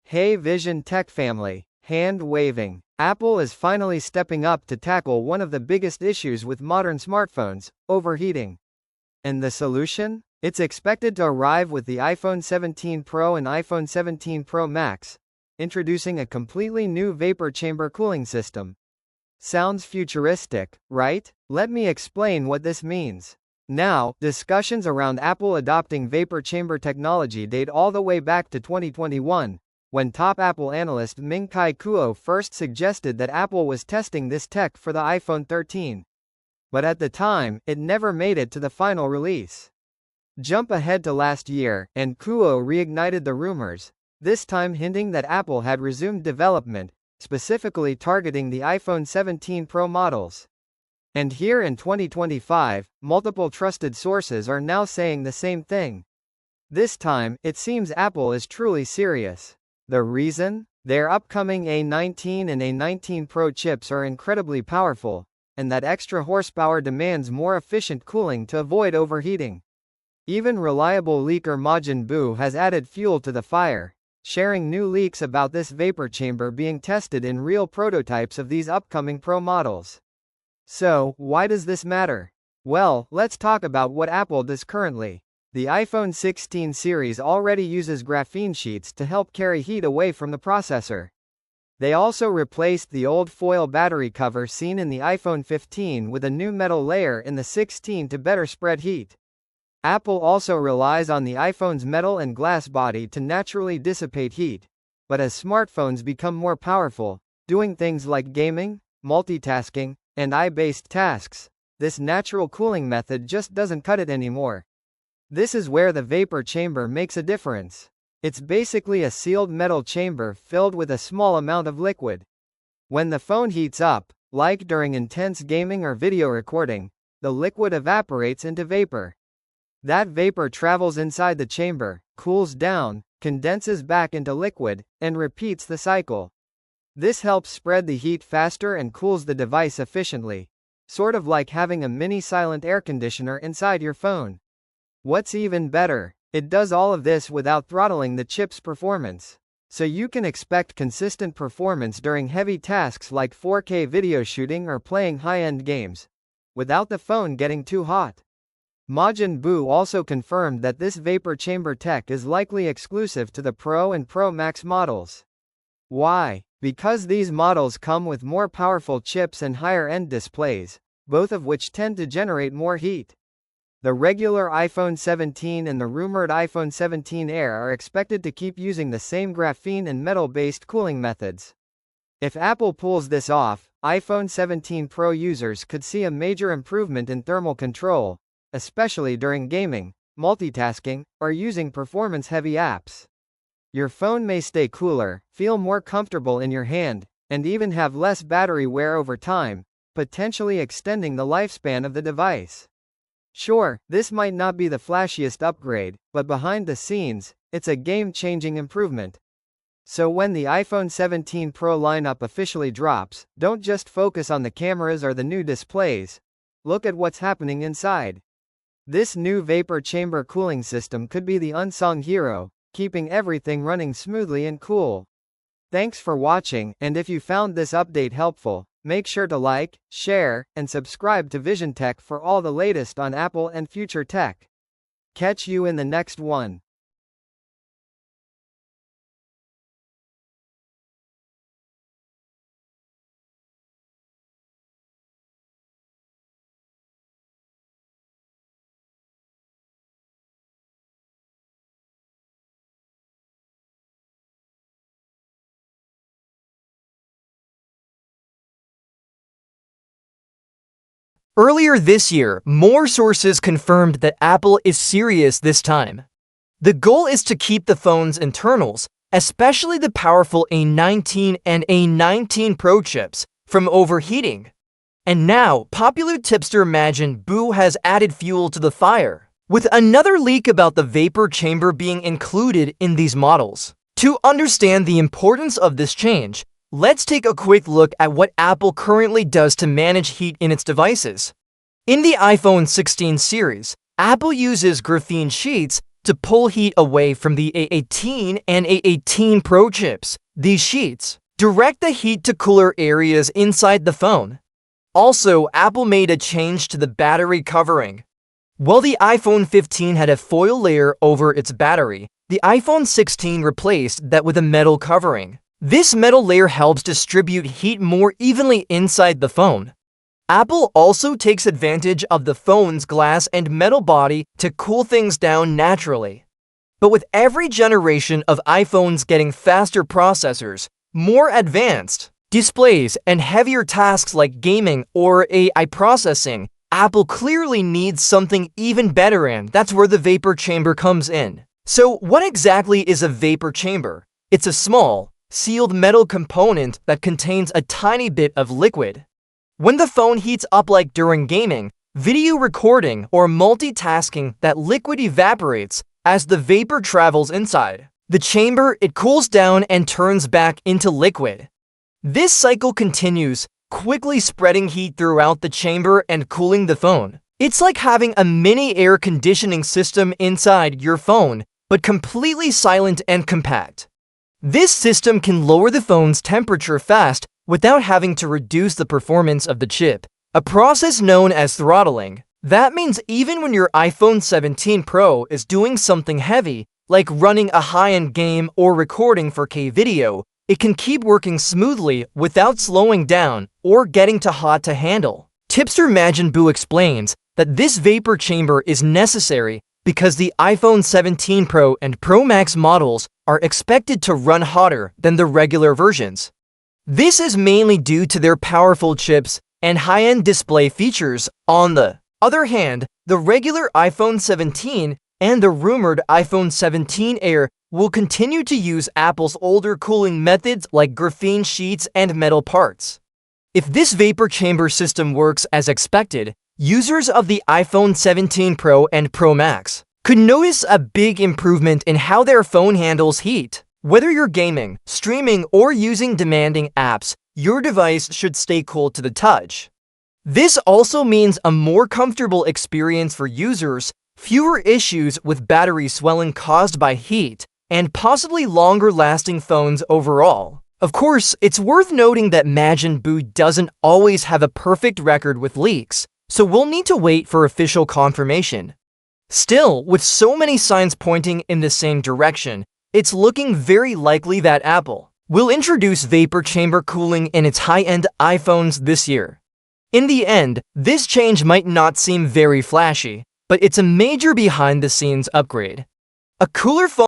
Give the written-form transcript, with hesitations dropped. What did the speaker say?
Hey Vision Tech family, hand waving. Apple is finally stepping up to tackle one of the biggest issues with modern smartphones, overheating. And the solution? It's expected to arrive with the iPhone 17 Pro and iPhone 17 Pro Max, introducing a completely new vapor chamber cooling system. Sounds futuristic, right? Let me explain what this means. Now, discussions around Apple adopting vapor chamber technology date all the way back to 2021, when top Apple analyst Ming-Chi Kuo first suggested that Apple was testing this tech for the iPhone 13. But at the time, it never made it to the final release. Jump ahead to last year, and Kuo reignited the rumors, this time hinting that Apple had resumed development, specifically targeting the iPhone 17 Pro models. And here in 2025, multiple trusted sources are now saying the same thing. This time, it seems Apple is truly serious. The reason? Their upcoming A19 and A19 Pro chips are incredibly powerful, and that extra horsepower demands more efficient cooling to avoid overheating. Even reliable leaker Majin Buu has added fuel to the fire, sharing new leaks about this vapor chamber being tested in real prototypes of these upcoming Pro models. So, why does this matter? Well, let's talk about what Apple does currently. The iPhone 16 series already uses graphene sheets to help carry heat away from the processor. They also replaced the old foil battery cover seen in the iPhone 15 with a new metal layer in the 16 to better spread heat. Apple also relies on the iPhone's metal and glass body to naturally dissipate heat. But as smartphones become more powerful, doing things like gaming, multitasking, and eye-based tasks, this natural cooling method just doesn't cut it anymore. This is where the vapor chamber makes a difference. It's basically a sealed metal chamber filled with a small amount of liquid. When the phone heats up, like during intense gaming or video recording, the liquid evaporates into vapor. That vapor travels inside the chamber, cools down, condenses back into liquid, and repeats the cycle. This helps spread the heat faster and cools the device efficiently, sort of like having a mini silent air conditioner inside your phone. What's even better, it does all of this without throttling the chip's performance. So you can expect consistent performance during heavy tasks like 4K video shooting or playing high-end games, without the phone getting too hot. Majin Buu also confirmed that this vapor chamber tech is likely exclusive to the Pro and Pro Max models. Why? Because these models come with more powerful chips and higher-end displays, both of which tend to generate more heat. The regular iPhone 17 and the rumored iPhone 17 Air are expected to keep using the same graphene and metal-based cooling methods. If Apple pulls this off, iPhone 17 Pro users could see a major improvement in thermal control, especially during gaming, multitasking, or using performance-heavy apps. Your phone may stay cooler, feel more comfortable in your hand, and even have less battery wear over time, potentially extending the lifespan of the device. Sure, this might not be the flashiest upgrade, but behind the scenes, it's a game-changing improvement. So when the iPhone 17 Pro lineup officially drops, don't just focus on the cameras or the new displays. Look at what's happening inside. This new vapor chamber cooling system could be the unsung hero, keeping everything running smoothly and cool. Thanks for watching, and if you found this update helpful, make sure to like, share, and subscribe to Vision Tech for all the latest on Apple and future tech. Catch you in the next one. Earlier this year, more sources confirmed that Apple is serious this time. The goal is to keep the phone's internals, especially the powerful A19 and A19 Pro chips, from overheating. And now, popular tipster Majin Buu has added fuel to the fire, with another leak about the vapor chamber being included in these models. To understand the importance of this change, let's take a quick look at what Apple currently does to manage heat in its devices. In the iPhone 16 series, Apple uses graphene sheets to pull heat away from the A18 and A18 Pro chips. These sheets direct the heat to cooler areas inside the phone. Also, Apple made a change to the battery covering. While the iPhone 15 had a foil layer over its battery, the iPhone 16 replaced that with a metal covering. This metal layer helps distribute heat more evenly inside the phone. Apple also takes advantage of the phone's glass and metal body to cool things down naturally. But with every generation of iPhones getting faster processors, more advanced displays, and heavier tasks like gaming or AI processing, Apple clearly needs something even better, and that's where the vapor chamber comes in. So what exactly is a vapor chamber? It's a small, sealed metal component that contains a tiny bit of liquid. When the phone heats up, like during gaming, video recording, or multitasking, that liquid evaporates as the vapor travels inside the chamber. It cools down and turns back into liquid. This cycle continues, quickly spreading heat throughout the chamber and cooling the phone. It's like having a mini air conditioning system inside your phone, but completely silent and compact. This system can lower the phone's temperature fast without having to reduce the performance of the chip, a process known as throttling. That means even when your iPhone 17 Pro is doing something heavy, like running a high-end game or recording 4K video, it can keep working smoothly without slowing down or getting too hot to handle. Tipster Majin explains that this vapor chamber is necessary because the iPhone 17 Pro and Pro Max models are expected to run hotter than the regular versions. This is mainly due to their powerful chips and high-end display features. On the other hand, the regular iPhone 17 and the rumored iPhone 17 Air will continue to use Apple's older cooling methods like graphene sheets and metal parts. If this vapor chamber system works as expected, users of the iPhone 17 Pro and Pro Max could notice a big improvement in how their phone handles heat. Whether you're gaming, streaming, or using demanding apps, your device should stay cool to the touch. This also means a more comfortable experience for users, fewer issues with battery swelling caused by heat, and possibly longer-lasting phones overall. Of course, it's worth noting that Majin doesn't always have a perfect record with leaks, so we'll need to wait for official confirmation. Still, with so many signs pointing in the same direction, it's looking very likely that Apple will introduce vapor chamber cooling in its high-end iPhones this year. In the end, this change might not seem very flashy, but it's a major behind-the-scenes upgrade. A cooler phone